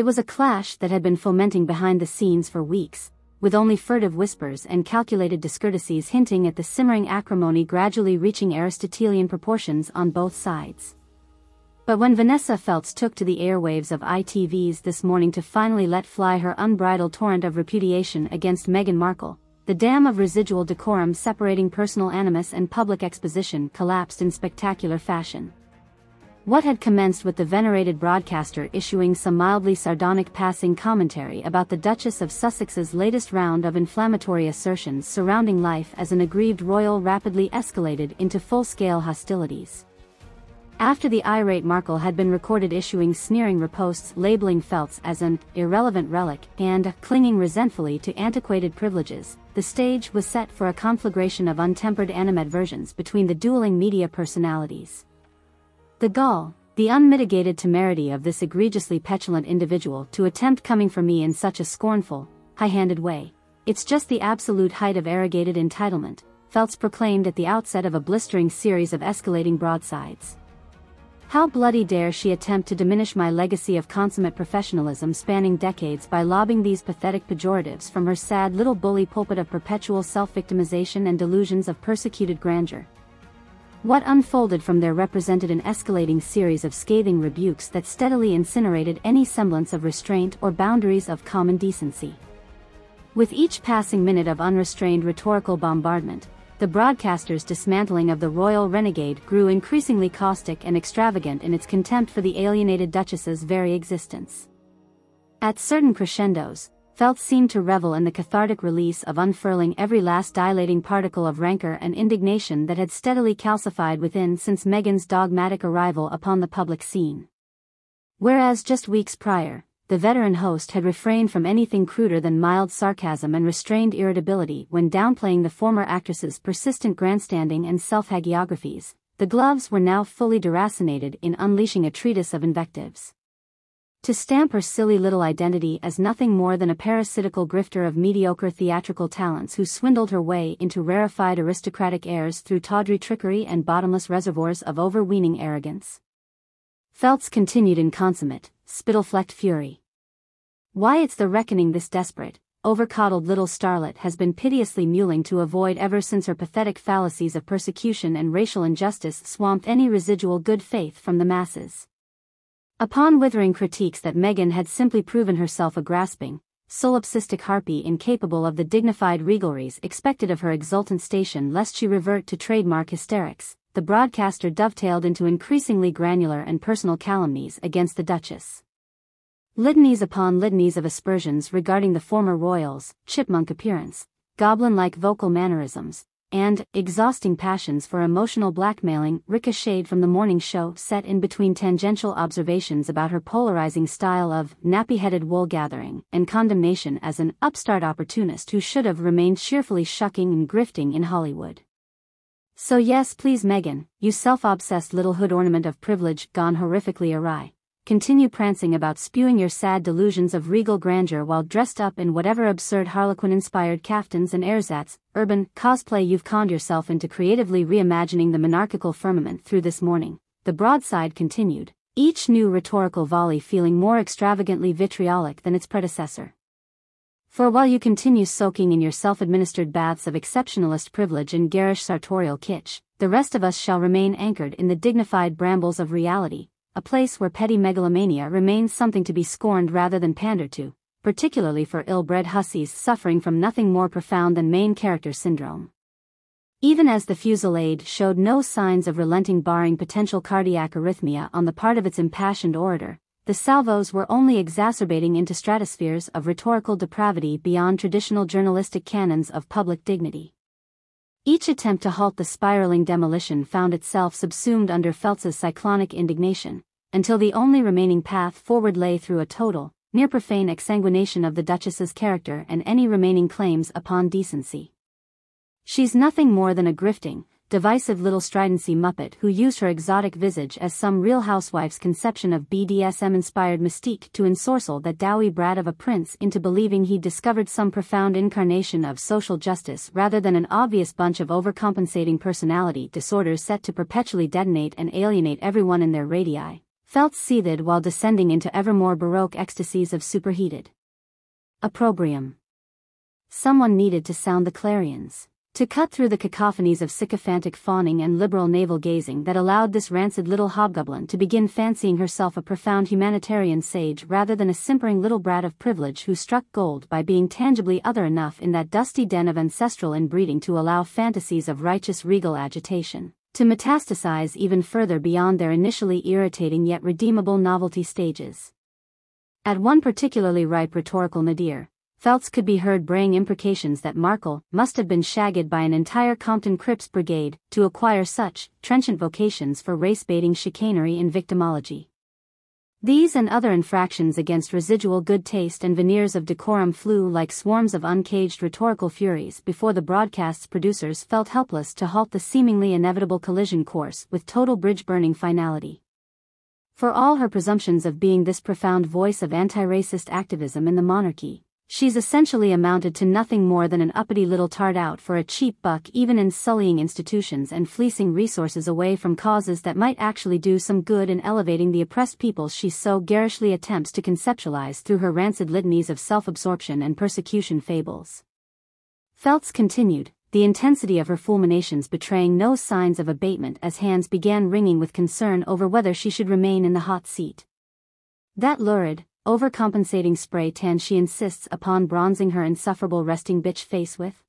It was a clash that had been fomenting behind the scenes for weeks, with only furtive whispers and calculated discourtesies hinting at the simmering acrimony gradually reaching Aristotelian proportions on both sides. But when Vanessa Feltz took to the airwaves of ITV's This Morning to finally let fly her unbridled torrent of repudiation against Meghan Markle, the dam of residual decorum separating personal animus and public exposition collapsed in spectacular fashion. What had commenced with the venerated broadcaster issuing some mildly sardonic passing commentary about the Duchess of Sussex's latest round of inflammatory assertions surrounding life as an aggrieved royal rapidly escalated into full-scale hostilities. After the irate Markle had been recorded issuing sneering reposts labeling Feltz as an irrelevant relic and clinging resentfully to antiquated privileges, the stage was set for a conflagration of untempered animadversions between the dueling media personalities. The gall, the unmitigated temerity of this egregiously petulant individual to attempt coming for me in such a scornful, high-handed way. It's just the absolute height of arrogated entitlement, Feltz proclaimed at the outset of a blistering series of escalating broadsides. How bloody dare she attempt to diminish my legacy of consummate professionalism spanning decades by lobbing these pathetic pejoratives from her sad little bully pulpit of perpetual self-victimization and delusions of persecuted grandeur. What unfolded from there represented an escalating series of scathing rebukes that steadily incinerated any semblance of restraint or boundaries of common decency. With each passing minute of unrestrained rhetorical bombardment, the broadcaster's dismantling of the royal renegade grew increasingly caustic and extravagant in its contempt for the alienated duchess's very existence. At certain crescendos, Feltz seemed to revel in the cathartic release of unfurling every last dilating particle of rancor and indignation that had steadily calcified within since Meghan's dogmatic arrival upon the public scene. Whereas just weeks prior, the veteran host had refrained from anything cruder than mild sarcasm and restrained irritability when downplaying the former actress's persistent grandstanding and self-hagiographies, the gloves were now fully deracinated in unleashing a treatise of invectives. To stamp her silly little identity as nothing more than a parasitical grifter of mediocre theatrical talents who swindled her way into rarefied aristocratic airs through tawdry trickery and bottomless reservoirs of overweening arrogance. Feltz continued in consummate, spittle-flecked fury. Why, it's the reckoning this desperate, over-coddled little starlet has been piteously mewling to avoid ever since her pathetic fallacies of persecution and racial injustice swamped any residual good faith from the masses. Upon withering critiques that Meghan had simply proven herself a grasping, solipsistic harpy incapable of the dignified regalries expected of her exultant station lest she revert to trademark hysterics, the broadcaster dovetailed into increasingly granular and personal calumnies against the Duchess. Litanies upon litanies of aspersions regarding the former royal's chipmunk appearance, goblin-like vocal mannerisms, and exhausting passions for emotional blackmailing ricocheted from the morning show set in between tangential observations about her polarizing style of nappy-headed wool-gathering and condemnation as an upstart opportunist who should have remained cheerfully shucking and grifting in Hollywood. So yes, please Meghan, you self-obsessed little hood ornament of privilege gone horrifically awry. Continue prancing about spewing your sad delusions of regal grandeur while dressed up in whatever absurd Harlequin-inspired caftans and ersatz, urban cosplay you've conned yourself into creatively reimagining the monarchical firmament through This Morning, the broadside continued, each new rhetorical volley feeling more extravagantly vitriolic than its predecessor. For while you continue soaking in your self-administered baths of exceptionalist privilege and garish sartorial kitsch, the rest of us shall remain anchored in the dignified brambles of reality, a place where petty megalomania remains something to be scorned rather than pandered to, particularly for ill-bred hussies suffering from nothing more profound than main character syndrome. Even as the fusillade showed no signs of relenting barring potential cardiac arrhythmia on the part of its impassioned orator, the salvos were only exacerbating into stratospheres of rhetorical depravity beyond traditional journalistic canons of public dignity. Each attempt to halt the spiraling demolition found itself subsumed under Feltz's cyclonic indignation, until the only remaining path forward lay through a total, near-profane exsanguination of the Duchess's character and any remaining claims upon decency. She's nothing more than a grifting, divisive little stridency muppet who used her exotic visage as some real housewife's conception of BDSM-inspired mystique to ensorcel that doughy brat of a prince into believing he'd discovered some profound incarnation of social justice rather than an obvious bunch of overcompensating personality disorders set to perpetually detonate and alienate everyone in their radii. Feltz seethed while descending into ever more baroque ecstasies of superheated opprobrium. Someone needed to sound the clarions, to cut through the cacophonies of sycophantic fawning and liberal navel-gazing that allowed this rancid little hobgoblin to begin fancying herself a profound humanitarian sage rather than a simpering little brat of privilege who struck gold by being tangibly other enough in that dusty den of ancestral inbreeding to allow fantasies of righteous regal agitation to metastasize even further beyond their initially irritating yet redeemable novelty stages. At one particularly ripe rhetorical nadir, Feltz could be heard braying imprecations that Markle must have been shagged by an entire Compton Crips brigade to acquire such trenchant vocations for race-baiting chicanery and victimology. These and other infractions against residual good taste and veneers of decorum flew like swarms of uncaged rhetorical furies before the broadcast's producers felt helpless to halt the seemingly inevitable collision course with total bridge-burning finality. For all her presumptions of being this profound voice of anti-racist activism in the monarchy, she's essentially amounted to nothing more than an uppity little tart out for a cheap buck, even in sullying institutions and fleecing resources away from causes that might actually do some good in elevating the oppressed peoples she so garishly attempts to conceptualize through her rancid litanies of self-absorption and persecution fables. Feltz continued, the intensity of her fulminations betraying no signs of abatement as hands began wringing with concern over whether she should remain in the hot seat. That lurid, overcompensating spray tan she insists upon bronzing her insufferable resting bitch face with?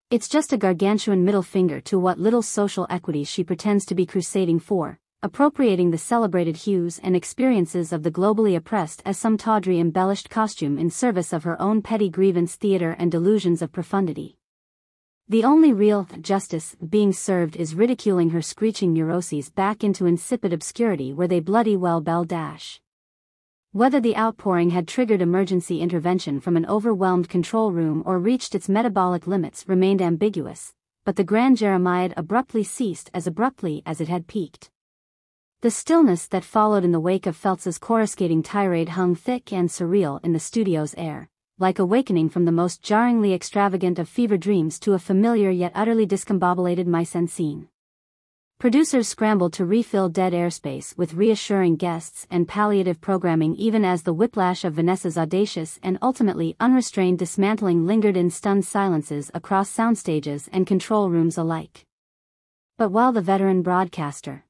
It's just a gargantuan middle finger to what little social equity she pretends to be crusading for, appropriating the celebrated hues and experiences of the globally oppressed as some tawdry embellished costume in service of her own petty grievance theater and delusions of profundity. The only real justice being served is ridiculing her screeching neuroses back into insipid obscurity where they bloody well bell dash. Whether the outpouring had triggered emergency intervention from an overwhelmed control room or reached its metabolic limits remained ambiguous, but the grand Jeremiad abruptly ceased as abruptly as it had peaked. The stillness that followed in the wake of Feltz's coruscating tirade hung thick and surreal in the studio's air, like awakening from the most jarringly extravagant of fever dreams to a familiar yet utterly discombobulated mise-en-scene. Producers scrambled to refill dead airspace with reassuring guests and palliative programming even as the whiplash of Vanessa's audacious and ultimately unrestrained dismantling lingered in stunned silences across soundstages and control rooms alike. But while the veteran broadcaster,